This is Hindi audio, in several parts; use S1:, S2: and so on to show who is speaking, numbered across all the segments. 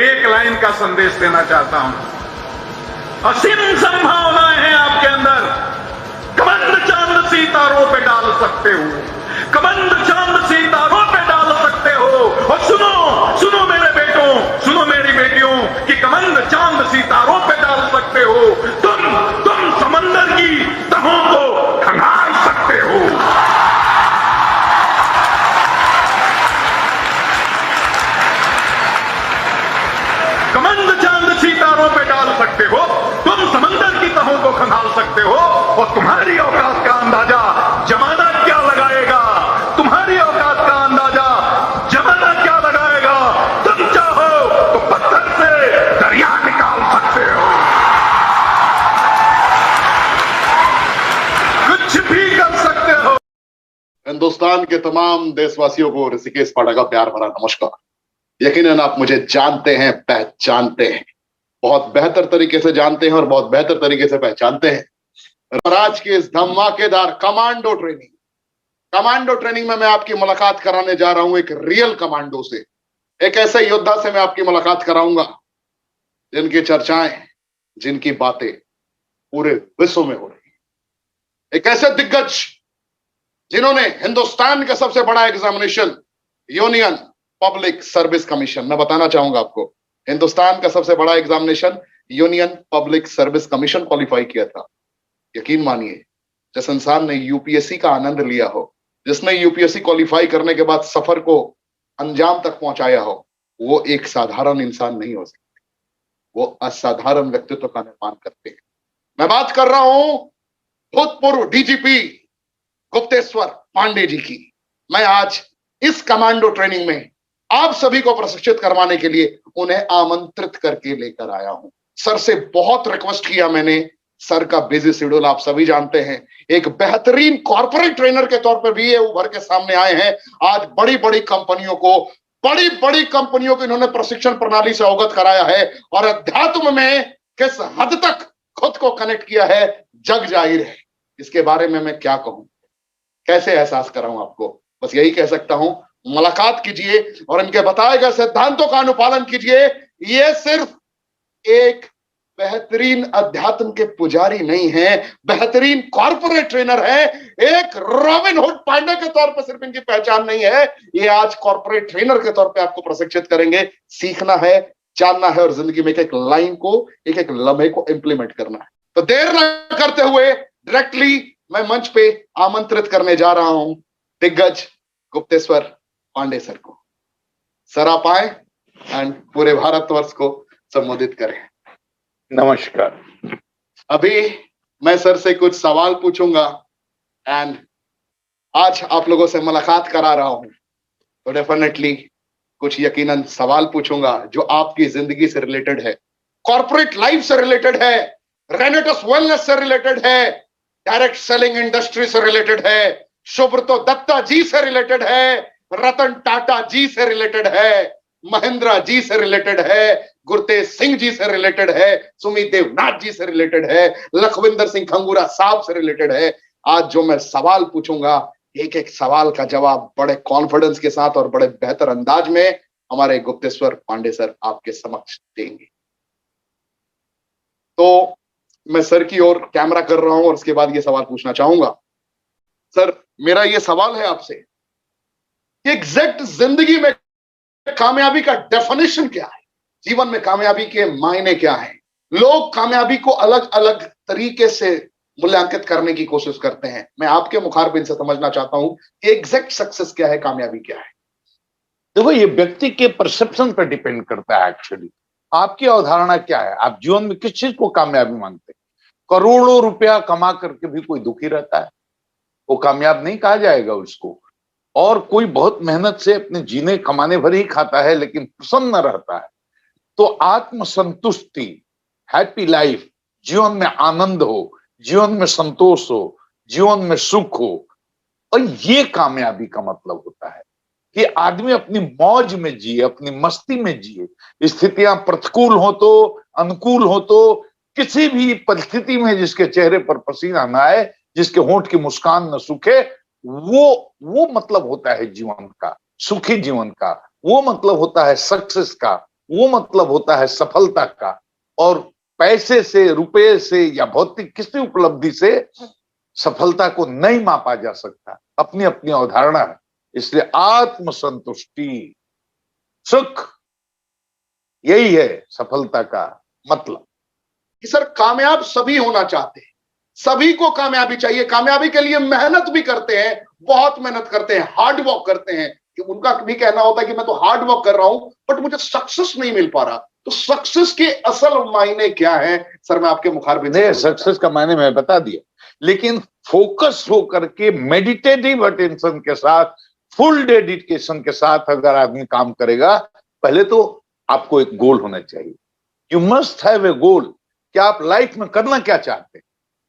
S1: एक लाइन का संदेश देना चाहता हूं। असीम संभावनाएं हैं आपके अंदर। कमंद चांद सितारों पे डाल सकते हो, कमंद चांद सितारों पे डाल सकते हो। और सुनो सुनो मेरे बेटों, सुनो मेरी बेटियों, कि कमंद चांद सितारों पे डाल सकते हो। तुम समंदर की तहों को खंगाल सकते हो। कमंद चांद सितारों पे डाल सकते हो, तुम समंदर की तहों को खंगाल सकते हो। और तुम्हारी औकात का अंदाजा जमाना क्या लगाएगा, तुम्हारी औकात का अंदाजा जमाना क्या लगाएगा। तुम चाहो तो पत्थर से दरिया निकाल सकते हो, कुछ भी कर सकते हो।
S2: हिंदुस्तान के तमाम देशवासियों को ऋषिकेश पाठक का प्यार भरा नमस्कार। यकीनन आप मुझे जानते हैं, पहचानते हैं, बहुत बेहतर तरीके से जानते हैं और बहुत बेहतर तरीके से पहचानते हैं। और आज की इस धमाकेदार कमांडो ट्रेनिंग में मैं आपकी मुलाकात कराने जा रहा हूं एक रियल कमांडो से, एक ऐसे योद्धा से मैं आपकी मुलाकात कराऊंगा जिनकी चर्चाएं, जिनकी बातें पूरे विश्व में हो रही है। एक ऐसे दिग्गज जिन्होंने हिंदुस्तान का सबसे बड़ा examination union public service commission, मैं बताना चाहूंगा आपको, हिंदुस्तान का सबसे बड़ा examination union public service commission qualify किया था। यकीन मानिए, जिस इंसान ने यूपीएससी का आनंद लिया हो, जिसने यूपीएससी क्वालिफाई करने के बाद सफर को अंजाम तक पहुंचाया हो, वो एक साधारण इंसान नहीं हो सकते, वो असाधारण व्यक्तित्व का निर्माण करते हैं। मैं बात कर रहा हूं भूतपूर्व डीजीपी गुप्तेश्वर पांडे जी की। मैं आज इस कमांडो ट्रेनिंग में आप सभी को प्रशिक्षित करवाने के लिए उन्हें आमंत्रित करके लेकर आया हूं। सर से बहुत रिक्वेस्ट किया मैंने, सर का बिजी शेड्यूल आप सभी जानते हैं। एक बेहतरीन कॉर्पोरेट ट्रेनर के तौर पर भी ये उभर के सामने आए हैं। आज बड़ी बड़ी कंपनियों को इन्होंने प्रशिक्षण प्रणाली से अवगत कराया है और अध्यात्म में किस हद तक खुद को कनेक्ट किया है, जग जाहिर है। इसके बारे में मैं क्या कहूं, कैसे एहसास कराऊं आपको, बस यही कह सकता हूं, मुलाकात कीजिए और इनके बताए गए सिद्धांतों का अनुपालन कीजिए। ये सिर्फ एक बेहतरीन अध्यात्म के पुजारी नहीं है, बेहतरीन कॉर्पोरेट ट्रेनर है। एक रॉबिन हुड पांडे के तौर पर सिर्फ इनकी पहचान नहीं है, ये आज कॉर्पोरेट ट्रेनर के तौर पे आपको प्रशिक्षित करेंगे। सीखना है, जानना है और जिंदगी में एक एक लाइन को, एक एक लम्हे को इंप्लीमेंट करना है। तो देर न करते हुए डायरेक्टली मैं मंच पे आमंत्रित करने जा रहा हूं दिग्गज गुप्तेश्वर पांडे सर को। सर आप आए एंड पूरे भारतवर्ष को संबोधित करें।
S3: नमस्कार।
S2: अभी मैं सर से कुछ सवाल पूछूंगा एंड आज आप लोगों से मुलाकात करा रहा हूं तो डेफिनेटली कुछ यकीनन सवाल पूछूंगा जो आपकी जिंदगी से रिलेटेड है, कॉर्पोरेट लाइफ से रिलेटेड है, रेनेटस वेलनेस से रिलेटेड है, डायरेक्ट सेलिंग इंडस्ट्री से रिलेटेड है, सुब्रतो दत्ता जी से रिलेटेड है, रतन टाटा जी से रिलेटेड है, महिंद्रा जी से रिलेटेड है, गुरतेज सिंह जी से रिलेटेड है, सुमित देवनाथ जी से रिलेटेड है, लखविंदर सिंह खंगूरा साहब से रिलेटेड है। आज जो मैं सवाल पूछूंगा, एक एक सवाल का जवाब बड़े कॉन्फिडेंस के साथ और बड़े बेहतर अंदाज में हमारे गुप्तेश्वर पांडे सर आपके समक्ष देंगे। तो मैं सर की ओर कैमरा कर रहा हूं और उसके बाद ये सवाल पूछना चाहूंगा। सर, मेरा ये सवाल है आपसे कि एग्जैक्ट जिंदगी में कामयाबी का डेफिनेशन क्या है, जीवन में कामयाबी के मायने क्या है। लोग कामयाबी को अलग अलग तरीके से मूल्यांकित करने की कोशिश करते हैं। मैं आपके मुखारबिन से समझना चाहता हूं कि एग्जैक्ट सक्सेस क्या है, कामयाबी क्या है।
S3: देखो, ये व्यक्ति के परसेप्शन पर डिपेंड करता है। एक्चुअली आपकी अवधारणा क्या है, आप जीवन में किस चीज को कामयाबी मानते हैं। करोड़ों रुपया कमा करके भी कोई दुखी रहता है, वो कामयाब नहीं कहा जाएगा उसको। और कोई बहुत मेहनत से अपने जीने कमाने भर ही खाता है लेकिन प्रसन्न रहता है, तो आत्मसंतुष्टि, हैप्पी लाइफ, जीवन में आनंद हो, जीवन में संतोष हो, जीवन में सुख हो, और ये कामयाबी का मतलब होता है कि आदमी अपनी मौज में जिए, अपनी मस्ती में जिए। स्थितियां प्रतिकूल हो तो, अनुकूल हो तो, किसी भी परिस्थिति में जिसके चेहरे पर पसीना ना आए, जिसके होंठ की मुस्कान न सूखे, वो मतलब होता है जीवन का, सुखी जीवन का। वो मतलब होता है सक्सेस का, वो मतलब होता है सफलता का। और पैसे से, रुपए से या भौतिक किसी उपलब्धि से सफलता को नहीं मापा जा सकता, अपनी अपनी अवधारणा है। इसलिए आत्मसंतुष्टि, सुख, यही है सफलता का मतलब।
S2: कि सर कामयाब सभी होना चाहते हैं, सभी को कामयाबी चाहिए, कामयाबी के लिए मेहनत भी करते हैं, बहुत मेहनत करते हैं, हार्ड वर्क करते हैं। कि उनका भी कहना होता है कि मैं तो हार्ड वर्क कर रहा हूं बट मुझे सक्सेस नहीं मिल पा रहा। तो सक्सेस के असल मायने क्या है सर? मैं आपके मुखारबिन
S3: नहीं, सक्सेस का मायने मैं बता दिया, लेकिन फोकस होकर के मेडिटेटिव अटेंशन के साथ, फुल डेडिकेशन के साथ अगर आदमी काम करेगा, पहले तो आपको एक गोल होना चाहिए। यू मस्ट हैव ए गोल कि आप लाइफ में करना क्या चाहते हैं।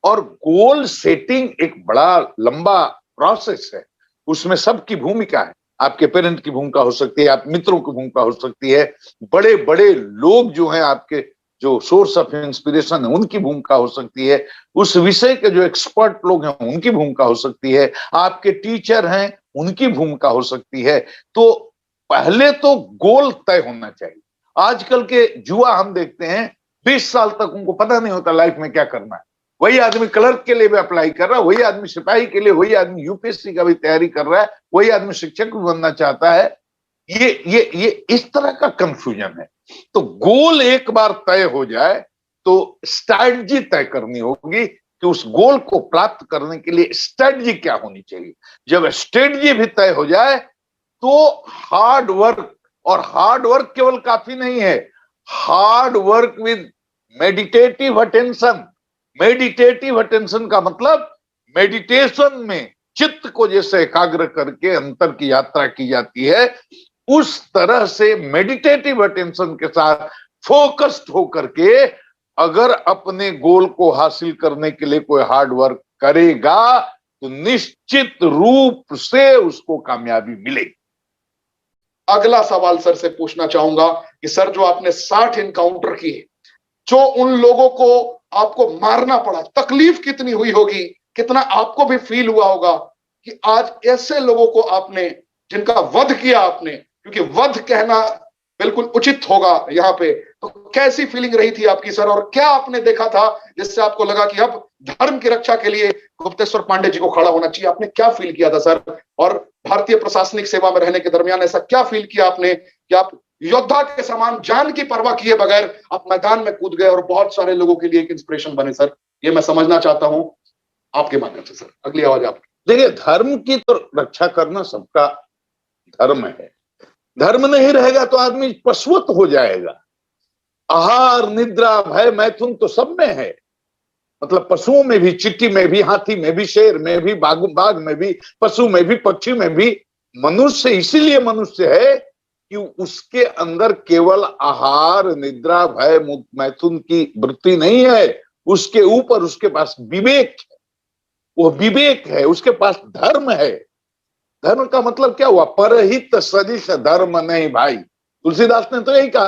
S3: और गोल सेटिंग एक बड़ा लंबा प्रोसेस है, उसमें सबकी भूमिका है। आपके पेरेंट की भूमिका हो सकती है, आप मित्रों की भूमिका हो सकती है, बड़े बड़े लोग जो हैं आपके, जो सोर्स ऑफ इंस्पिरेशन है, उनकी भूमिका हो सकती है, उस विषय के जो एक्सपर्ट लोग हैं उनकी भूमिका हो सकती है, आपके टीचर हैं उनकी भूमिका हो सकती है। तो पहले तो गोल तय होना चाहिए। आजकल के युवा हम देखते हैं 20 साल तक उनको पता नहीं होता लाइफ में क्या करना है। वही आदमी क्लर्क के लिए भी अप्लाई कर रहा है, वही आदमी सिपाही के लिए, वही आदमी यूपीएससी का भी तैयारी कर रहा है, वही आदमी शिक्षक भी बनना चाहता है। ये इस तरह का कंफ्यूजन है। तो गोल एक बार तय हो जाए तो स्ट्रैटेजी तय करनी होगी कि उस गोल को प्राप्त करने के लिए स्ट्रैटेजी क्या होनी चाहिए। जब स्ट्रैटेजी भी तय हो जाए तो हार्ड वर्क, और हार्ड वर्क केवल काफी नहीं है, hard work with meditative attention. Meditative attention का मतलब मेडिटेशन में चित्त को जैसे एकाग्र करके अंतर की यात्रा की जाती है, उस तरह से मेडिटेटिव अटेंशन के साथ फोकस्ड होकर के अगर अपने गोल को हासिल करने के लिए कोई हार्ड वर्क करेगा तो निश्चित रूप से उसको कामयाबी मिलेगी।
S2: अगला सवाल सर से पूछना चाहूंगा कि सर जो आपने 60 इनकाउंटर किए, जो उन लोगों को आपको मारना पड़ा, तकलीफ कितनी हुई होगी, कितना आपको भी फील हुआ होगा कि आज ऐसे लोगों को आपने, जिनका वध किया आपने, क्योंकि वध कहना बिल्कुल उचित होगा यहाँ पे, तो कैसी फीलिंग रही थी आपकी सर? और क्या आपने देखा था जिससे आपको लगा कि अब धर्म की रक्षा के लिए गुप्तेश्वर पांडे जी को खड़ा होना चाहिए? आपने क्या फील किया था सर? और भारतीय प्रशासनिक सेवा में रहने के दरमियान ऐसा क्या फील किया आपने कि आप योद्धा के समान जान की परवाह किए बगैर आप मैदान में कूद गए और बहुत सारे लोगों के लिए एक इंस्पिरेशन बने सर? ये मैं समझना चाहता हूं आपके माध्यम से सर। अगली आवाज आप।
S3: देखिए, धर्म की तो रक्षा करना सबका धर्म है। धर्म नहीं रहेगा तो आदमी पशुवत हो जाएगा। आहार, निद्रा, भय, मैथुन तो सब में है। मतलब पशुओं में भी, चींटी में भी, हाथी में भी, शेर में भी, बाघ में भी, पशु में भी, पक्षी में भी। मनुष्य इसीलिए मनुष्य है कि उसके अंदर केवल आहार, निद्रा, भय, मैथुन की वृत्ति नहीं है, उसके ऊपर उसके पास विवेक है। वो विवेक है, उसके पास धर्म है। धर्म का मतलब क्या हुआ? परहित सदिश धर्म नहीं भाई। तुलसीदास ने तो यही कहा,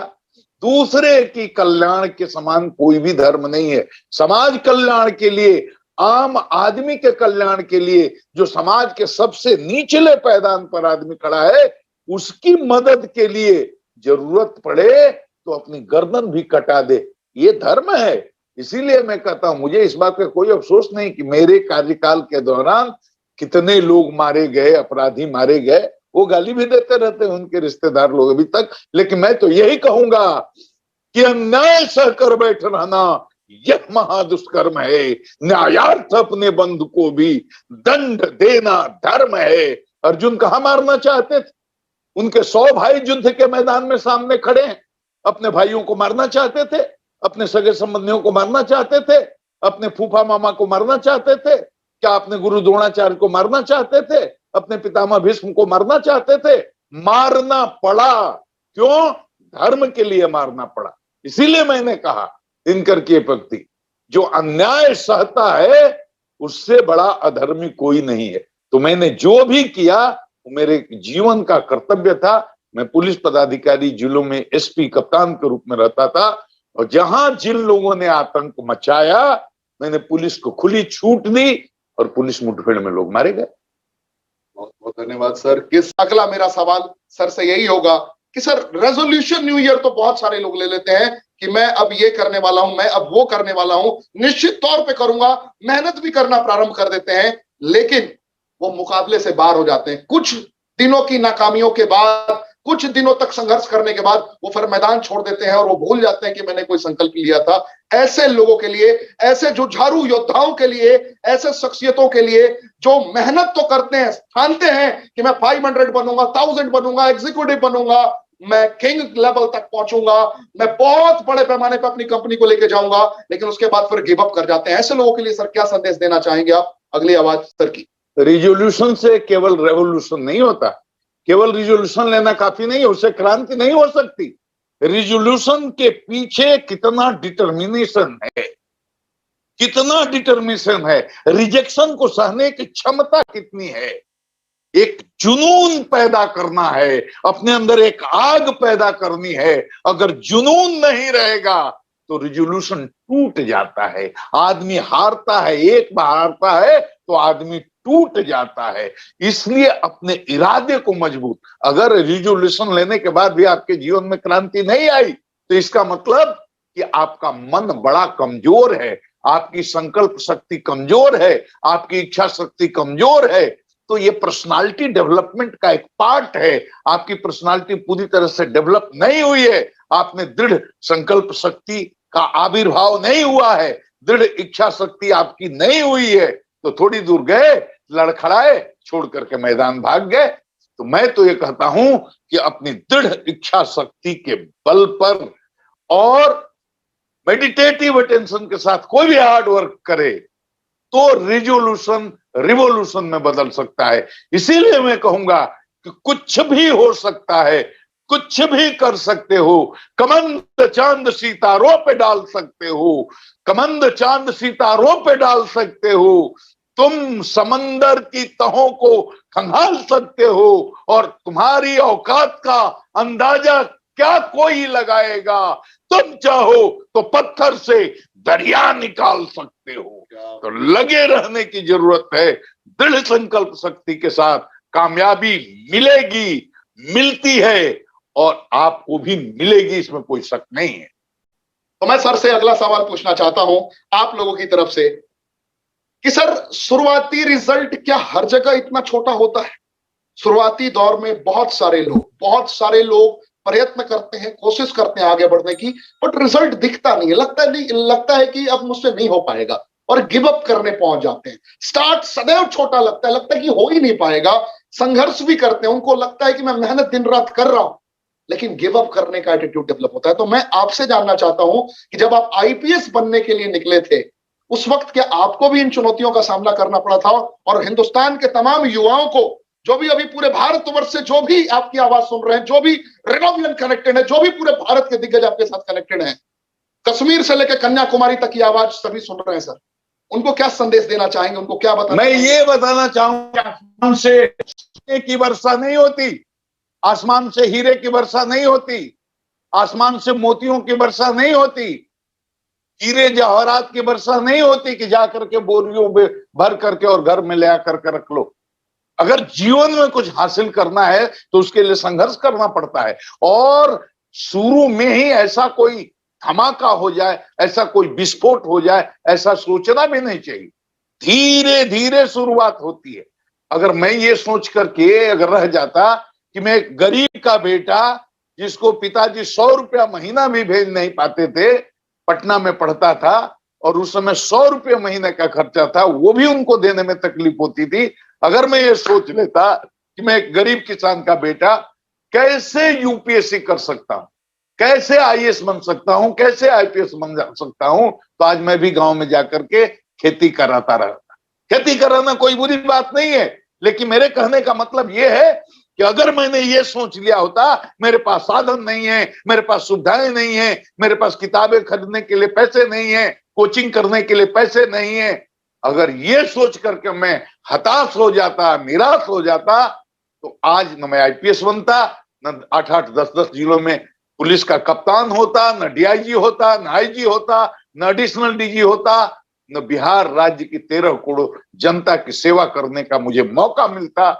S3: दूसरे की कल्याण के समान कोई भी धर्म नहीं है। समाज कल्याण के लिए, आम आदमी के कल्याण के लिए, जो समाज के सबसे निचले पैदान पर आदमी खड़ा है, उसकी मदद के लिए जरूरत पड़े तो अपनी गर्दन भी कटा दे, ये धर्म है। इसीलिए मैं कहता हूं, मुझे इस बात का कोई अफसोस नहीं कि मेरे कार्यकाल के दौरान कितने लोग मारे गए, अपराधी मारे गए। वो गाली भी देते रहते हैं उनके रिश्तेदार लोग अभी तक। लेकिन मैं तो यही कहूंगा कि अन्याय सहकर बैठ रहना यह महादुष्कर्म है। न्यायार्थ अपने बंधु को भी दंड देना धर्म है। अर्जुन कहाँ मारना चाहते थे? उनके 100 भाई युद्ध के मैदान में सामने खड़े हैं, अपने भाइयों को मारना चाहते थे, अपने सगे संबंधियों को मारना चाहते थे, अपने फूफा मामा को मारना चाहते थे, क्या अपने गुरु द्रोणाचार्य को मारना चाहते थे, अपने पितामह भीष्म को मारना चाहते थे? मारना पड़ा। क्यों? धर्म के लिए मारना पड़ा। इसीलिए मैंने कहा दिनकर की पंक्ति, जो अन्याय सहता है उससे बड़ा अधर्मी कोई नहीं है। तो मैंने जो भी किया वो मेरे जीवन का कर्तव्य था। मैं पुलिस पदाधिकारी, जिलों में एसपी, कप्तान के रूप में रहता था, और जहां जिन लोगों ने आतंक मचाया मैंने पुलिस को खुली छूट दी और पुलिस मुठभेड़ में लोग मारे गए।
S2: बहुत बहुत धन्यवाद सर। अगला मेरा सवाल सर से यही होगा कि सर, रेजोल्यूशन न्यू ईयर तो बहुत सारे लोग ले लेते हैं कि मैं अब ये करने वाला हूं, मैं अब वो करने वाला हूं, निश्चित तौर पे करूंगा, मेहनत भी करना प्रारंभ कर देते हैं, लेकिन वो मुकाबले से बाहर हो जाते हैं। कुछ दिनों की नाकामियों के बाद, कुछ दिनों तक संघर्ष करने के बाद वो फिर मैदान छोड़ देते हैं और वो भूल जाते हैं कि मैंने कोई संकल्प लिया था। ऐसे लोगों के लिए, ऐसे जुझारू योद्धाओं के लिए, ऐसे शख्सियतों के लिए जो मेहनत तो करते हैं, ठानते हैं कि मैं 500 बनूंगा, 1000 बनूंगा, एग्जीक्यूटिव बनूंगा, मैं किंग लेवल तक पहुंचूंगा, मैं बहुत बड़े पैमाने पर अपनी कंपनी को लेकर जाऊंगा, लेकिन उसके बाद फिर गिव अप कर जाते हैं। ऐसे लोगों के लिए सर क्या संदेश देना चाहेंगे आप? अगली आवाज सर की।
S3: रिजोल्यूशन से केवल रेवोल्यूशन नहीं होता, केवल रिजोल्यूशन लेना काफी नहीं है, उससे क्रांति नहीं हो सकती। रिजोल्यूशन के पीछे कितना डिटर्मिनेशन है, कितना डिटर्मिनेशन है, रिजेक्शन को सहने की क्षमता कितनी है, एक जुनून पैदा करना है, अपने अंदर एक आग पैदा करनी है। अगर जुनून नहीं रहेगा तो रिजोल्यूशन टूट जाता है, आदमी हारता है, एक बार हारता है तो आदमी टूट जाता है। इसलिए अपने इरादे को मजबूत, अगर रिजोल्यूशन लेने के बाद भी आपके जीवन में क्रांति नहीं आई तो इसका मतलब कि आपका मन बड़ा कमजोर है, आपकी संकल्प शक्ति कमजोर है, आपकी इच्छा शक्ति कमजोर है। तो ये पर्सनालिटी डेवलपमेंट का एक पार्ट है। आपकी पर्सनालिटी पूरी तरह से डेवलप नहीं हुई है, आप में दृढ़ संकल्प शक्ति का आविर्भाव नहीं हुआ है, दृढ़ इच्छा शक्ति आपकी नहीं हुई है, तो थोड़ी दूर गए, लड़खड़ाए, छोड़ करके मैदान भाग गए। तो मैं तो ये कहता हूं कि अपनी दृढ़ इच्छा शक्ति के बल पर और मेडिटेटिव अटेंशन के साथ कोई भी हार्ड वर्क करे तो रिजोल्यूशन रिवोल्यूशन में बदल सकता है। इसीलिए मैं कहूंगा कि कुछ भी हो सकता है, कुछ भी कर सकते हो, कमंद चांद सितारों पे डाल सकते हो, कमंद चांद सितारों पे डाल सकते हो, तुम समंदर की तहों को खंगाल सकते हो और तुम्हारी औकात का अंदाजा क्या कोई लगाएगा। तुम चाहो तो पत्थर से दरिया निकाल सकते हो। तो लगे रहने की जरूरत है, दृढ़ संकल्प शक्ति के साथ कामयाबी मिलेगी, मिलती है और आपको भी मिलेगी, इसमें कोई शक नहीं है।
S2: तो मैं सर से अगला सवाल पूछना चाहता हूं आप लोगों की तरफ से कि सर, शुरुआती रिजल्ट क्या हर जगह इतना छोटा होता है? शुरुआती दौर में बहुत सारे लोग प्रयत्न करते हैं, कोशिश करते हैं आगे बढ़ने की, बट रिजल्ट दिखता नहीं है, लगता है कि अब मुझसे नहीं हो पाएगा और गिव अप करने पहुंच जाते हैं। स्टार्ट सदैव छोटा लगता है कि हो ही नहीं पाएगा, संघर्ष भी करते हैं, उनको लगता है कि मैं मेहनत दिन रात कर रहा हूं, लेकिन गिव अप करने का एटीट्यूड डेवलप होता है। तो मैं आपसे जानना चाहता हूं कि जब आप आईपीएस बनने के लिए निकले थे उस वक्त क्या आपको भी इन चुनौतियों का सामना करना पड़ा था? और हिंदुस्तान के तमाम युवाओं को, जो भी अभी पूरे भारतवर्ष से जो भी आपकी आवाज सुन रहे हैं, जो भी रिनोवियन कनेक्टेड है, जो भी पूरे भारत के दिग्गज आपके साथ कनेक्टेड हैं, कश्मीर से लेकर कन्याकुमारी तक की आवाज सभी सुन रहे हैं सर, उनको क्या संदेश देना चाहेंगे, उनको क्या बताना?
S3: मैं ये बताना चाहूंगा, आसमान से हीरे की वर्षा नहीं होती, आसमान से हीरे की वर्षा नहीं होती, आसमान से मोतियों की वर्षा नहीं होती, हीरे जवाहरात की वर्षा नहीं होती कि जाकर के बोरियों में भर करके और घर में ले आकर के रख लो। अगर जीवन में कुछ हासिल करना है तो उसके लिए संघर्ष करना पड़ता है, और शुरू में ही ऐसा कोई धमाका हो जाए, ऐसा कोई विस्फोट हो जाए, ऐसा सोचना भी नहीं चाहिए। धीरे धीरे शुरुआत होती है। अगर मैं ये सोच करके अगर रह जाता कि मैं एक गरीब का बेटा जिसको पिताजी 100 रुपया महीना भी भेज नहीं पाते थे, पटना में पढ़ता था और उस समय 100 रुपये महीने का खर्चा था, वो भी उनको देने में तकलीफ होती थी। अगर मैं ये सोच लेता कि मैं एक गरीब किसान का बेटा कैसे यूपीएससी कर सकता हूं, कैसे आईएएस बन सकता हूं, कैसे आईपीएस बन सकता हूं, तो आज मैं भी गांव में जाकर के खेती कराता रहता। खेती कराना कोई बुरी बात नहीं है, लेकिन मेरे कहने का मतलब यह है कि अगर मैंने ये सोच लिया होता मेरे पास साधन नहीं है, मेरे पास सुविधाएं नहीं है, मेरे पास किताबें खरीदने के लिए पैसे नहीं है, कोचिंग करने के लिए पैसे नहीं है, अगर ये सोच करके मैं हताश हो जाता, निराश हो जाता, तो आज न मैं आईपीएस बनता, न 8-8 10-10 जिलों में पुलिस का कप्तान होता, न डीआईजी होता, न आईजी होता, न एडिशनल डीजी होता, न बिहार राज्य की 13 करोड़ जनता की सेवा करने का मुझे मौका मिलता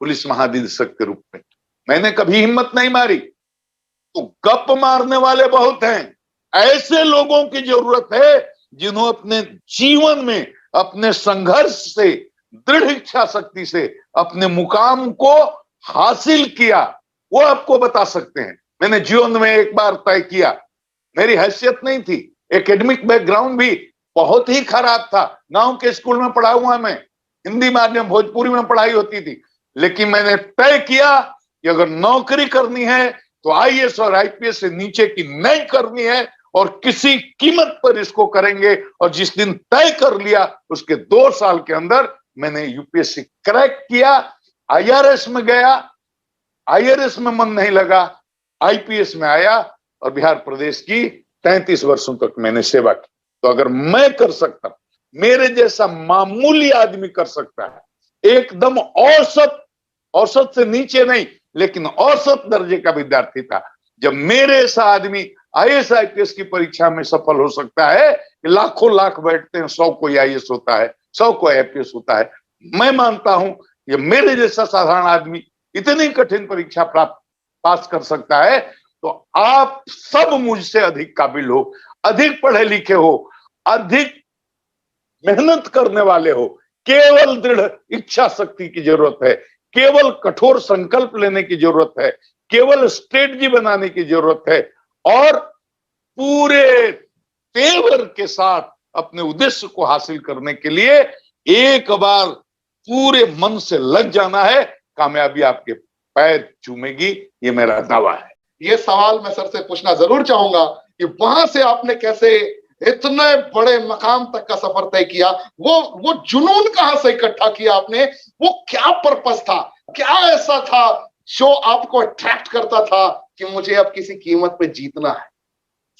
S3: पुलिस महानिदेशक के रूप में। मैंने कभी हिम्मत नहीं मारी। तो गप मारने वाले बहुत हैं, ऐसे लोगों की जरूरत है जिन्होंने अपने जीवन में अपने संघर्ष से, दृढ़ इच्छा शक्ति से अपने मुकाम को हासिल किया, वो आपको बता सकते हैं। मैंने जीवन में एक बार तय किया, मेरी हैसियत नहीं थी, एकेडमिक बैकग्राउंड भी बहुत ही खराब था, गांव के स्कूल में पढ़ा हुआ मैं, हिंदी माध्यम भोजपुरी में पढ़ाई होती थी, लेकिन मैंने तय किया कि अगर नौकरी करनी है तो आईएएस और आईपीएस से नीचे की नहीं करनी है और किसी कीमत पर इसको करेंगे। और जिस दिन तय कर लिया उसके 2 साल के अंदर मैंने यूपीएससी क्रैक किया, आईआरएस में गया, आईआरएस में मन नहीं लगा, आईपीएस में आया और बिहार प्रदेश की 33 वर्षों तक मैंने सेवा की। तो अगर मैं कर सकता, मेरे जैसा मामूली आदमी कर सकता है, एकदम औसत से नीचे नहीं लेकिन औसत दर्जे का विद्यार्थी था, जब मेरे ऐसा आदमी आईएएस आईपीएस की परीक्षा में सफल हो सकता है कि लाखों लाख बैठते हैं, 100 कोई आईएएस होता है, 100 कोई आईपीएस होता है, मैं मानता हूं ये मेरे जैसा साधारण आदमी इतनी कठिन परीक्षा पास कर सकता है, तो आप सब मुझसे अधिक काबिल हो, अधिक पढ़े लिखे हो, अधिक मेहनत करने वाले हो। केवल दृढ़ इच्छा शक्ति की जरूरत है, केवल कठोर संकल्प लेने की जरूरत है, केवल स्ट्रेटजी बनाने की जरूरत है और पूरे तेवर के साथ अपने उद्देश्य को हासिल करने के लिए एक बार पूरे मन से लग जाना है, कामयाबी आपके पैर चूमेगी, ये मेरा दावा है।
S2: ये सवाल मैं सर से पूछना जरूर चाहूंगा कि वहां से आपने कैसे इतने बड़े मकाम तक का सफर तय किया, वो जुनून कहां से इकट्ठा किया आपने, वो क्या पर्पस था, क्या ऐसा था जो आपको अट्रैक्ट करता था कि मुझे अब किसी कीमत पे जीतना है?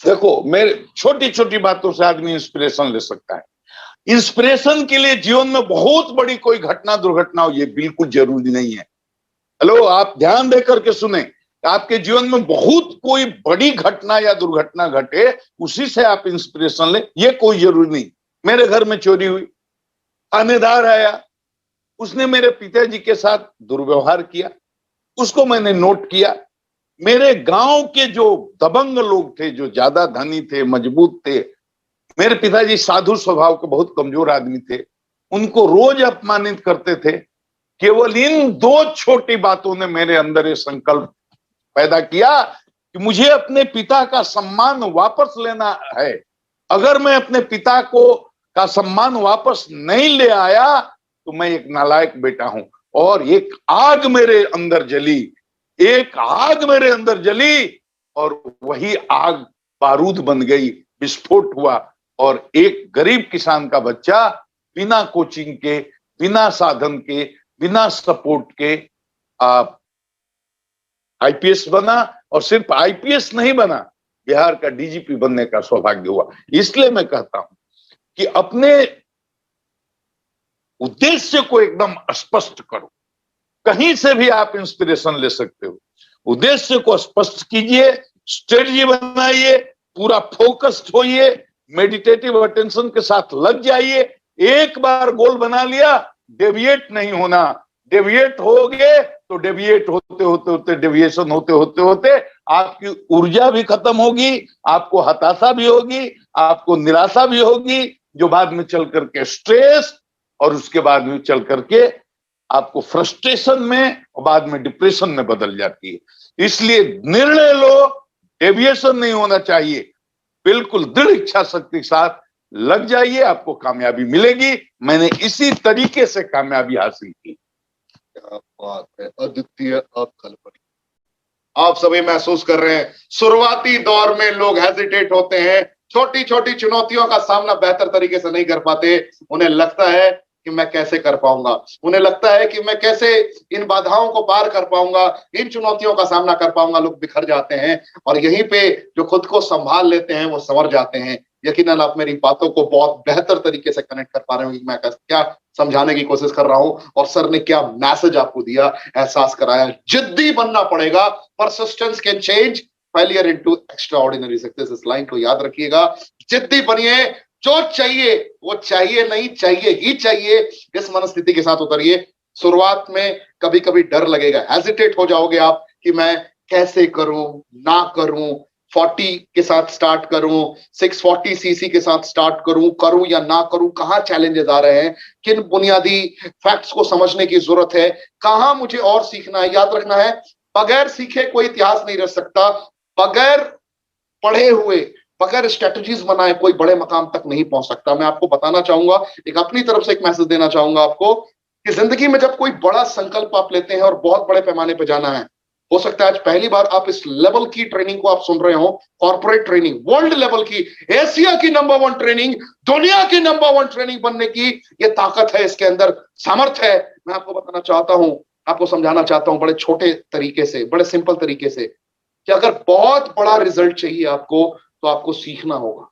S3: देखो, मेरे छोटी छोटी बातों से आदमी इंस्पिरेशन ले सकता है। इंस्पिरेशन के लिए जीवन में बहुत बड़ी कोई घटना दुर्घटना हो ये बिल्कुल जरूरी नहीं है। हेलो, आप ध्यान देकर के सुने, आपके जीवन में बहुत कोई बड़ी घटना या दुर्घटना घटे उसी से आप इंस्पिरेशन ले, ये कोई जरूरी नहीं। मेरे घर में चोरी हुई, थानेदार आया, उसने मेरे पिताजी के साथ दुर्व्यवहार किया, उसको मैंने नोट किया। मेरे गांव के जो दबंग लोग थे, जो ज्यादा धनी थे, मजबूत थे, मेरे पिताजी साधु स्वभाव के बहुत कमजोर आदमी थे, उनको रोज अपमानित करते थे। केवल इन 2 छोटी बातों ने मेरे अंदर ये संकल्प पैदा किया कि मुझे अपने पिता का सम्मान वापस लेना है। अगर मैं अपने पिता का सम्मान वापस नहीं ले आया तो मैं एक नालायक बेटा हूं। और एक आग मेरे अंदर जली, एक आग मेरे अंदर जली और वही आग बारूद बन गई, विस्फोट हुआ और एक गरीब किसान का बच्चा बिना कोचिंग के, बिना साधन के, बिना सपोर्ट के आईपीएस बना। और सिर्फ आईपीएस नहीं बना, बिहार का डीजीपी बनने का सौभाग्य हुआ। इसलिए मैं कहता हूं कि अपने उद्देश्य को एकदम स्पष्ट करो। कहीं से भी आप इंस्पिरेशन ले सकते हो। उद्देश्य को स्पष्ट कीजिए, स्ट्रेटजी बनाइए, पूरा फोकस्ड होइए, मेडिटेटिव अटेंशन के साथ लग जाइए। एक बार गोल बना लिया, डेविएट नहीं होना। डेविएट होगे तो डेविएट होते होते डेविएशन होते आपकी ऊर्जा भी खत्म होगी, आपको हताशा भी होगी, आपको निराशा भी होगी, जो बाद में चल करके स्ट्रेस और उसके बाद में चल करके आपको फ्रस्ट्रेशन में और बाद में डिप्रेशन में बदल जाती है। इसलिए निर्णय लो, डेविएशन नहीं होना चाहिए, बिल्कुल दृढ़ इच्छा शक्ति के साथ लग जाइए, आपको कामयाबी मिलेगी। मैंने इसी तरीके से कामयाबी हासिल की।
S2: क्या बात है, अद्वितीय, अकल्पनीय। आप सभी महसूस कर रहे हैं, शुरुआती दौर में लोग हेजिटेट होते हैं, छोटी छोटी चुनौतियों का सामना बेहतर तरीके से नहीं कर पाते। उन्हें लगता है कि मैं कैसे कर पाऊंगा, उन्हें लगता है कि मैं कैसे इन बाधाओं को पार कर पाऊंगा, इन चुनौतियों का सामना कर पाऊंगा। लोग बिखर जाते हैं और यहीं पे जो खुद को संभाल लेते हैं वो संवर जाते हैं। यकीनन आप मेरी बातों को बहुत बेहतर तरीके से कनेक्ट कर पा रहे हो, मैं क्या समझाने की कोशिश कर रहा हूं और सर ने क्या मैसेज आपको दिया, एहसास कराया। जिद्दी बनना पड़ेगा, persistence can change failure into extraordinary success. इस लाइन को याद रखिएगा, जिद्दी बनिए, जो चाहिए वो चाहिए नहीं, चाहिए ही चाहिए, इस मनस्थिति के साथ उतरिए। शुरुआत में कभी कभी डर लगेगा, हेजिटेट हो जाओगे आप कि मैं कैसे करूं, ना करूं, 40 के साथ स्टार्ट करूं, 640 सीसी के साथ स्टार्ट करूं या ना करूं, कहां चैलेंजेस आ रहे हैं, किन बुनियादी फैक्ट्स को समझने की जरूरत है, कहां मुझे और सीखना है। याद रखना है, बगैर सीखे कोई इतिहास नहीं रह सकता, बगैर पढ़े हुए, बगैर स्ट्रेटजीज बनाए कोई बड़े मकाम तक नहीं पहुंच सकता। मैं आपको बताना चाहूंगा, एक अपनी तरफ से एक मैसेज देना चाहूंगा आपको कि जिंदगी में जब कोई बड़ा संकल्प आप लेते हैं और बहुत बड़े पैमाने पर जाना है, हो सकता है आज पहली बार आप इस लेवल की ट्रेनिंग को आप सुन रहे हो, कॉर्पोरेट ट्रेनिंग, वर्ल्ड लेवल की, एशिया की नंबर 1 ट्रेनिंग, दुनिया की नंबर 1 ट्रेनिंग बनने की ये ताकत है, इसके अंदर सामर्थ्य है। मैं आपको बताना चाहता हूं, आपको समझाना चाहता हूं बड़े छोटे तरीके से, बड़े सिंपल तरीके से, कि अगर बहुत बड़ा रिजल्ट चाहिए आपको तो आपको सीखना होगा,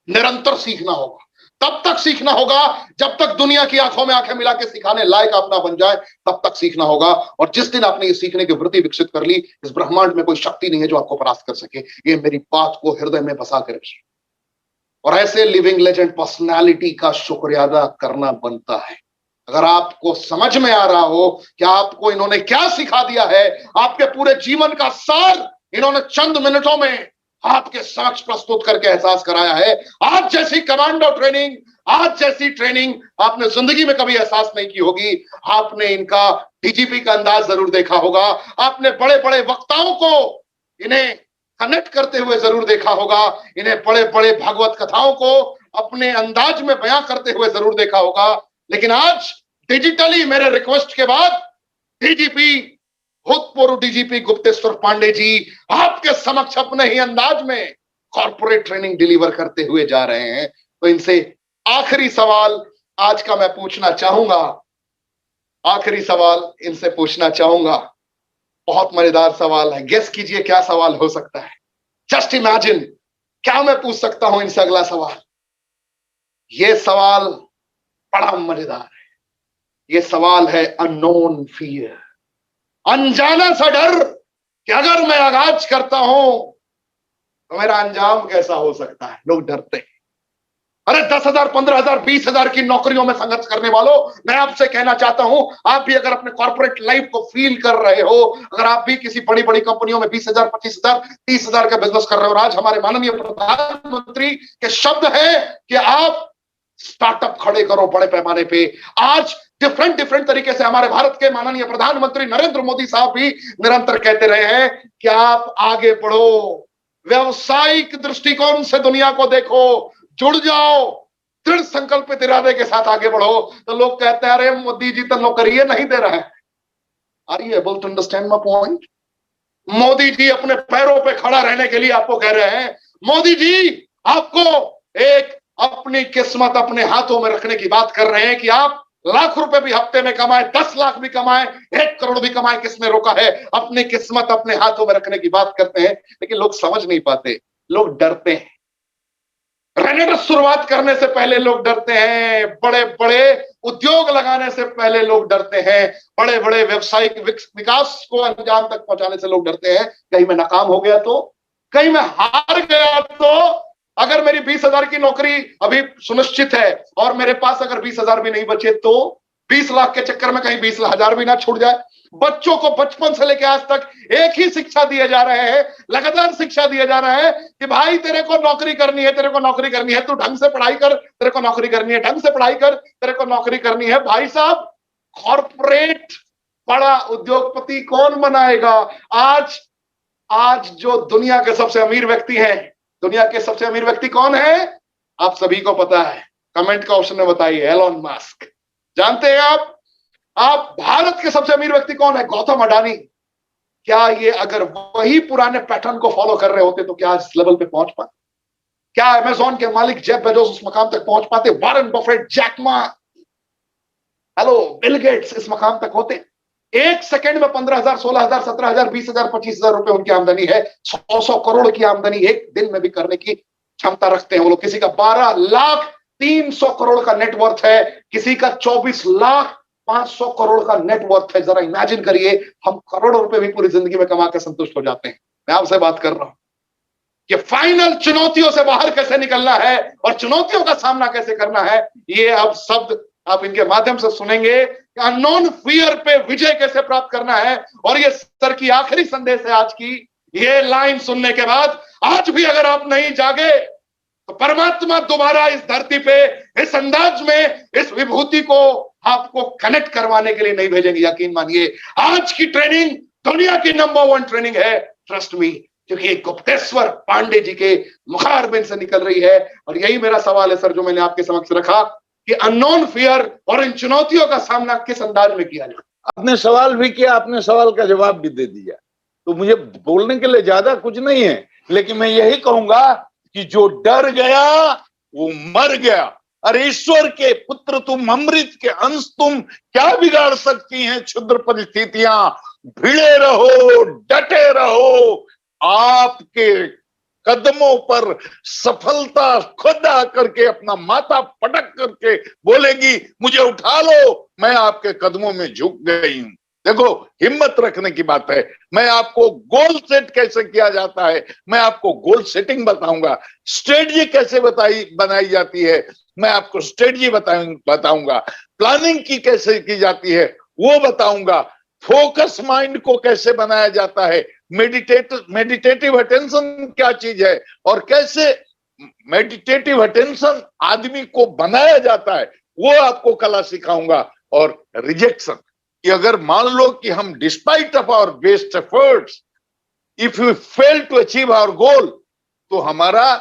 S2: निरंतर सीखना होगा। तब तक सीखना होगा जब तक दुनिया की आंखों में आंखें मिला के सिखाने लायक आप ना बन जाए, तब तक सीखना होगा। और जिस दिन आपने ये सीखने की वृत्ति विकसित कर ली, इस ब्रह्मांड में कोई शक्ति नहीं है जो आपको परास्त कर सके। ये मेरी बात को हृदय में बसा के रखिए। और ऐसे लिविंग लेजेंड पर्सनालिटी का शुक्रिया अदा करना बनता है। अगर आपको समझ में आ रहा हो कि आपको इन्होंने क्या सिखा दिया है, आपके पूरे जीवन का सार इन्होंने चंद मिनटों में आपके समक्ष प्रस्तुत करके एहसास कराया है। आज जैसी कमांडो ट्रेनिंग, आज जैसी ट्रेनिंग आपने जिंदगी में कभी एहसास नहीं की होगी। आपने इनका डीजीपी का अंदाज जरूर देखा होगा, आपने बड़े बड़े वक्ताओं को इन्हें कनेक्ट करते हुए जरूर देखा होगा, इन्हें बड़े बड़े भागवत कथाओं को अपने अंदाज में बयां करते हुए जरूर देखा होगा। लेकिन आज डिजिटली मेरे रिक्वेस्ट के बाद डीजीपी, भूतपूर्व डीजीपी गुप्तेश्वर पांडे जी आपके समक्ष अपने ही अंदाज में कॉर्पोरेट ट्रेनिंग डिलीवर करते हुए जा रहे हैं। तो इनसे आखिरी सवाल आज का मैं पूछना चाहूंगा, आखिरी सवाल इनसे पूछना चाहूंगा। बहुत मजेदार सवाल है, गेस कीजिए क्या सवाल हो सकता है। जस्ट इमेजिन, क्या मैं पूछ सकता हूं इनसे अगला सवाल। यह सवाल बड़ा मजेदार है। यह सवाल है अननोन फियर, अनजाना सा डर कि अगर मैं आगाज करता हूं तो मेरा अंजाम कैसा हो सकता है। लोग डरते हैं। अरे 10,000, 15,000, 20,000 की नौकरियों में संघर्ष करने वालों, मैं आपसे कहना चाहता हूं, आप भी अगर अपने कॉर्पोरेट लाइफ को फील कर रहे हो, अगर आप भी किसी बड़ी बड़ी कंपनियों में 20,000, 25,000, 30,000 का बिजनेस कर रहे हो, और आज हमारे माननीय प्रधानमंत्री के शब्द है कि आप स्टार्टअप खड़े करो बड़े पैमाने पे। आज डिफरेंट तरीके से हमारे भारत के माननीय प्रधानमंत्री नरेंद्र मोदी साहब भी निरंतर कहते रहे हैं कि आप आगे बढ़ो, व्यवसायिक दृष्टिकोण से दुनिया को देखो, जुड़ जाओ, दृढ़ संकल्पित इरादे के साथ आगे बढ़ो। तो लोग कहते हैं अरे मोदी जी तो नौकरी नहीं दे रहे हैं। Are you able to understand my point? Modi ji अपने पैरों पे खड़ा रहने के लिए आपको कह रहे हैं, मोदी जी आपको एक अपनी किस्मत अपने हाथों में रखने की बात कर रहे हैं कि आप लाख रुपए भी हफ्ते में कमाए, 10 लाख भी कमाए, 1 करोड़ भी कमाए, किसने रोका है? अपनी किस्मत अपने हाथों में रखने की बात करते हैं। लेकिन लोग समझ नहीं पाते, लोग डरते हैं। रेनेडर शुरुआत करने से पहले लोग डरते हैं, बड़े बड़े उद्योग लगाने से पहले लोग डरते हैं, बड़े बड़े व्यवसायिक विकास को अंजाम तक पहुंचाने से लोग डरते हैं। कहीं मैं नाकाम हो गया तो, कहीं मैं हार गया तो, अगर मेरी 20,000 की नौकरी अभी सुनिश्चित है और मेरे पास अगर 20,000 भी नहीं बचे तो 20 लाख के चक्कर में कहीं 20,000 भी ना छूट जाए। बच्चों को बचपन से लेकर आज तक एक ही शिक्षा दिए जा रहे हैं, लगातार शिक्षा दिया जा रहा है कि भाई तेरे को नौकरी करनी है, तेरे को नौकरी करनी है, तू ढंग से पढ़ाई कर, तेरे को नौकरी करनी है, ढंग से पढ़ाई कर, तेरे को नौकरी करनी है। भाई साहब, कॉर्पोरेट बड़ा उद्योगपति कौन बनाएगा? आज जो दुनिया के सबसे अमीर व्यक्ति हैं, दुनिया के सबसे अमीर व्यक्ति कौन है? आप सभी को पता है, कमेंट का ऑप्शन में बताइए। Elon Musk. जानते हैं आप भारत के सबसे अमीर व्यक्ति कौन है? गौतम अडानी। क्या ये अगर वही पुराने पैटर्न को फॉलो कर रहे होते तो क्या इस लेवल पे पहुंच पाते? क्या अमेज़न के मालिक जेफ बेजोस उस मकाम तक पहुंच पाते? Warren Buffett, Jack Ma, hello, Bill Gates इस मकाम तक होते? एक सेकंड में 15,000, 16,000, 17,000, 20,000, 25,000 रुपए उनकी आमदनी है। 100 करोड़ की आमदनी एक दिन में भी करने की क्षमता रखते हैं वो लोग। किसी का 12,300,000 करोड़ का नेटवर्थ है, किसी का 24,500,000 करोड़ का नेटवर्थ है। जरा इमेजिन करिए, हम करोड़ों रुपए भी पूरी जिंदगी में कमा के संतुष्ट हो जाते हैं। मैं आपसे बात कर रहा हूं कि फाइनल चुनौतियों से बाहर कैसे निकलना है और चुनौतियों का सामना कैसे करना है, ये अब शब्द आप इनके माध्यम से सुनेंगे। अननोन फियर पे विजय कैसे प्राप्त करना है। और ये सर की आखिरी संदेश है आज की। ये लाइन सुनने के बाद आज भी अगर आप नहीं जागे तो परमात्मा दोबारा इस धरती पे इस अंदाज में इस विभूति को आपको कनेक्ट करवाने के लिए नहीं भेजेंगे। यकीन मानिए, आज की ट्रेनिंग दुनिया की नंबर 1 ट्रेनिंग है, ट्रस्ट मी, क्योंकि गुप्तेश्वर पांडे जी के मुखारबिन से निकल रही है। और यही मेरा सवाल है सर, जो मैंने आपके समक्ष रखा कि अननोन फियर और इन चुनौतियों का सामना किस अंदाज में किया जाए।
S3: आपने सवाल भी किया, आपने सवाल का जवाब भी दे दिया, तो मुझे बोलने के लिए ज्यादा कुछ नहीं है, लेकिन मैं यही कहूंगा कि जो डर गया वो मर गया। अरे ईश्वर के पुत्र तुम, अमृत के अंश तुम, क्या बिगाड़ सकती हैं क्षुद्र परिस्थितियां। भिड़े रहो, डटे रहो, आपके कदमों पर सफलता खुद आकर के अपना माथा पटक करके बोलेगी, मुझे उठा लो, मैं आपके कदमों में झुक गई हूं। देखो, हिम्मत रखने की बात है। मैं आपको गोल सेट कैसे किया जाता है, मैं आपको गोल सेटिंग बताऊंगा। स्ट्रेटजी कैसे बनाई जाती है, मैं आपको स्ट्रेटजी बताऊंगा। प्लानिंग की कैसे की जाती है वो बताऊंगा। फोकस माइंड को कैसे बनाया जाता है, मेडिटेटिव अटेंशन क्या चीज है और कैसे मेडिटेटिव अटेंशन आदमी को बनाया जाता है, वो आपको कला सिखाऊंगा। और रिजेक्शन कि अगर मान लो कि हम despite of our best efforts if you fail to achieve our goal, तो हमारा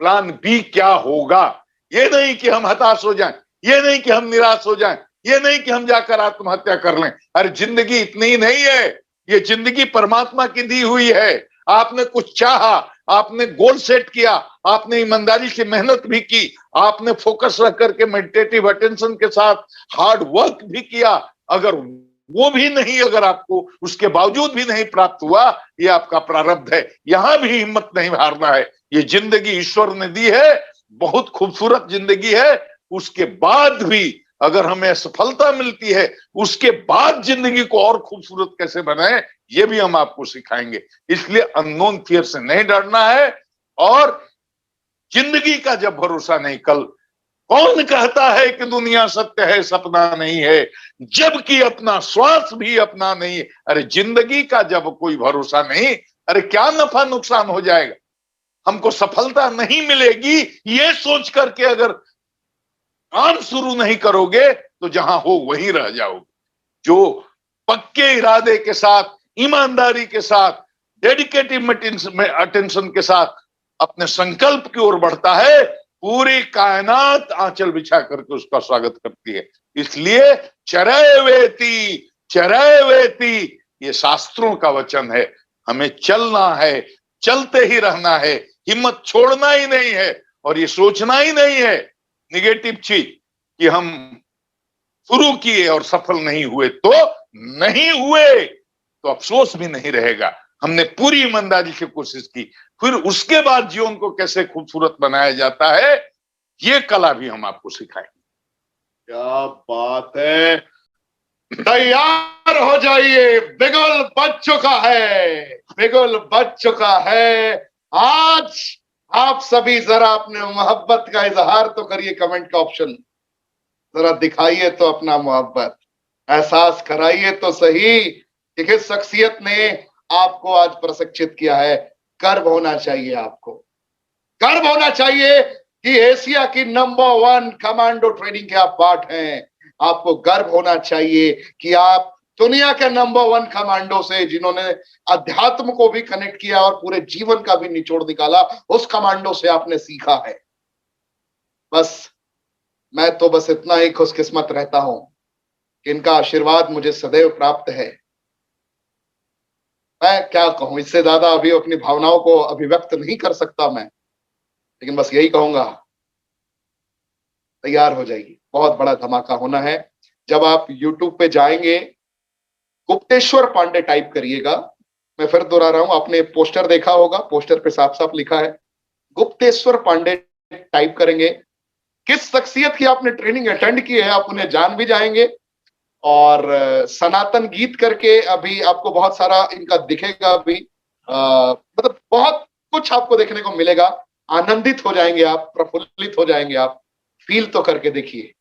S3: प्लान बी क्या होगा। ये नहीं कि हम हताश हो जाएं, ये नहीं कि हम निराश हो जाएं, ये नहीं कि हम जाकर आत्महत्या कर लें। अरे जिंदगी इतनी ही नहीं है, ये जिंदगी परमात्मा की दी हुई है। आपने कुछ चाहा, आपने गोल सेट किया, आपने ईमानदारी से मेहनत भी की, आपने फोकस रख करके मेडिटेटिव अटेंशन के साथ हार्ड वर्क भी किया। अगर वो भी नहीं, अगर आपको उसके बावजूद भी नहीं प्राप्त हुआ, ये आपका प्रारब्ध है। यहां भी हिम्मत नहीं हारना है। ये जिंदगी ईश्वर ने दी है, बहुत खूबसूरत जिंदगी है। उसके बाद भी अगर हमें सफलता मिलती है, उसके बाद जिंदगी को और खूबसूरत कैसे बनाए, ये भी हम आपको सिखाएंगे। इसलिए अननोन फियर से नहीं डरना है। और जिंदगी का जब भरोसा नहीं, कल कौन कहता है कि दुनिया सत्य है सपना नहीं है, जबकि अपना श्वास भी अपना नहीं। अरे जिंदगी का जब कोई भरोसा नहीं, अरे क्या नफा नुकसान हो जाएगा। हमको सफलता नहीं मिलेगी ये सोच करके अगर काम शुरू नहीं करोगे तो जहां हो वहीं रह जाओगे। जो पक्के इरादे के साथ, ईमानदारी के साथ, डेडिकेटिव अटेंशन के साथ अपने संकल्प की ओर बढ़ता है, पूरी कायनात आंचल बिछा करके उसका स्वागत करती है। इसलिए चरय वेति ये शास्त्रों का वचन है। हमें चलना है, चलते ही रहना है, हिम्मत छोड़ना ही नहीं है। और ये सोचना ही नहीं है निगेटिव चीज कि हम शुरू किए और सफल नहीं हुए, तो नहीं हुए तो अफसोस भी नहीं रहेगा। हमने पूरी ईमानदारी से कोशिश की। फिर उसके बाद जीवन को कैसे खूबसूरत बनाया जाता है, ये कला भी हम आपको सिखाएंगे।
S2: क्या बात है, तैयार हो जाइए, बिगुल बज चुका है, बिगुल बज चुका है। आज आप सभी जरा अपने मोहब्बत का इजहार तो करिए, कमेंट का ऑप्शन जरा दिखाइए तो अपना मोहब्बत, एहसास कराइए तो सही कि किस शख्सियत ने आपको आज प्रशिक्षित किया है। गर्व होना चाहिए, आपको गर्व होना चाहिए कि एशिया की नंबर 1 कमांडो ट्रेनिंग के आप पार्ट हैं। आपको गर्व होना चाहिए कि आप दुनिया के नंबर 1 कमांडो से, जिन्होंने अध्यात्म को भी कनेक्ट किया और पूरे जीवन का भी निचोड़ निकाला, उस कमांडो से आपने सीखा है। बस मैं तो बस इतना ही खुशकिस्मत रहता हूं कि इनका आशीर्वाद मुझे सदैव प्राप्त है। मैं क्या कहूं, इससे ज्यादा अभी अपनी भावनाओं को अभिव्यक्त नहीं कर सकता मैं, लेकिन बस यही कहूंगा, तैयार हो जाइए, बहुत बड़ा धमाका होना है। जब आप YouTube पे जाएंगे, गुप्तेश्वर पांडे टाइप करिएगा। मैं फिर दोहरा रहा हूं, आपने पोस्टर देखा होगा, पोस्टर पे साफ साफ लिखा है गुप्तेश्वर पांडे टाइप करेंगे। किस शख्सियत की आपने ट्रेनिंग अटेंड की है आप उन्हें जान भी जाएंगे। और सनातन गीत करके अभी आपको बहुत सारा इनका दिखेगा अभी, मतलब बहुत कुछ आपको देखने को मिलेगा। आनंदित हो जाएंगे आप, प्रफुल्लित हो जाएंगे आप, फील तो करके देखिए।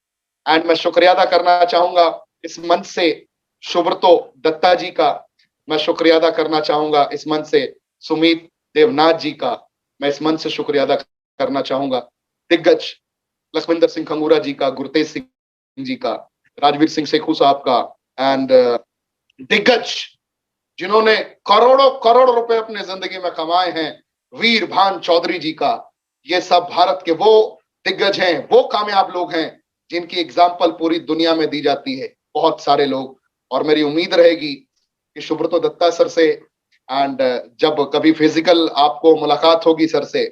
S2: एंड मैं शुक्रिया अदा करना चाहूंगा इस मंच से सुब्रतो दत्ता जी का, मैं शुक्रिया अदा करना चाहूंगा इस मंच से सुमित देवनाथ जी का, मैं इस मंच से शुक्रिया अदा करना चाहूंगा दिग्गज लखविंदर सिंह खंगूरा जी का, गुरतेज सिंह जी का, राजवीर सिंह सेखू साहब का, एंड दिग्गज जिन्होंने करोड़ों करोड़ रुपए अपने जिंदगी में कमाए हैं, वीर भान चौधरी जी का। ये सब भारत के वो दिग्गज हैं, वो कामयाब लोग हैं जिनकी एग्जाम्पल पूरी दुनिया में दी जाती है, बहुत सारे लोग। और मेरी उम्मीद रहेगी कि सुब्रतो दत्ता सर से एंड जब कभी फिजिकल आपको मुलाकात होगी सर से,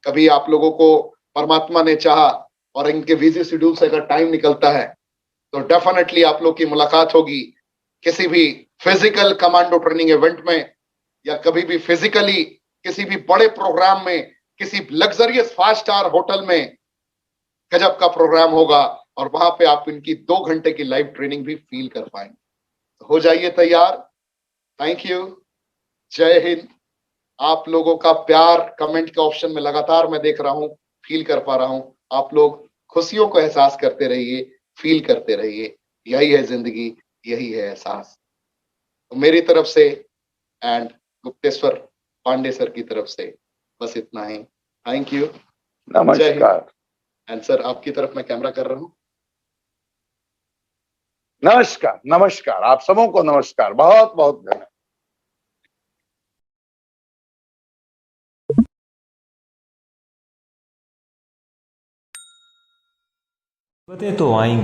S2: कभी आप लोगों को परमात्मा ने चाहा और इनके बिजी शेड्यूल से अगर टाइम निकलता है तो डेफिनेटली आप लोग की मुलाकात होगी किसी भी फिजिकल कमांडो ट्रेनिंग इवेंट में, या कभी भी फिजिकली किसी भी बड़े प्रोग्राम में, किसी लग्जरियस 5 स्टार होटल में गजब का प्रोग्राम होगा और वहां पे आप इनकी 2 घंटे की लाइव ट्रेनिंग भी फील कर पाएंगे। तो हो जाइए तैयार। थैंक यू, जय हिंद। आप लोगों का प्यार कमेंट के ऑप्शन में लगातार मैं देख रहा हूं, फील कर पा रहा हूं। आप लोग खुशियों को एहसास करते रहिए, फील करते रहिए, यही है जिंदगी, यही है एहसास। तो मेरी तरफ से एंड गुप्तेश्वर पांडे सर की तरफ से बस इतना ही। थैंक यू,
S3: नमस्कार।
S2: एंड सर आपकी तरफ मैं कैमरा कर रहा हूं।
S3: नमस्कार, नमस्कार, आप सबों को नमस्कार, बहुत बहुत धन्यवाद।
S4: मुसीबतें तो आएंगी,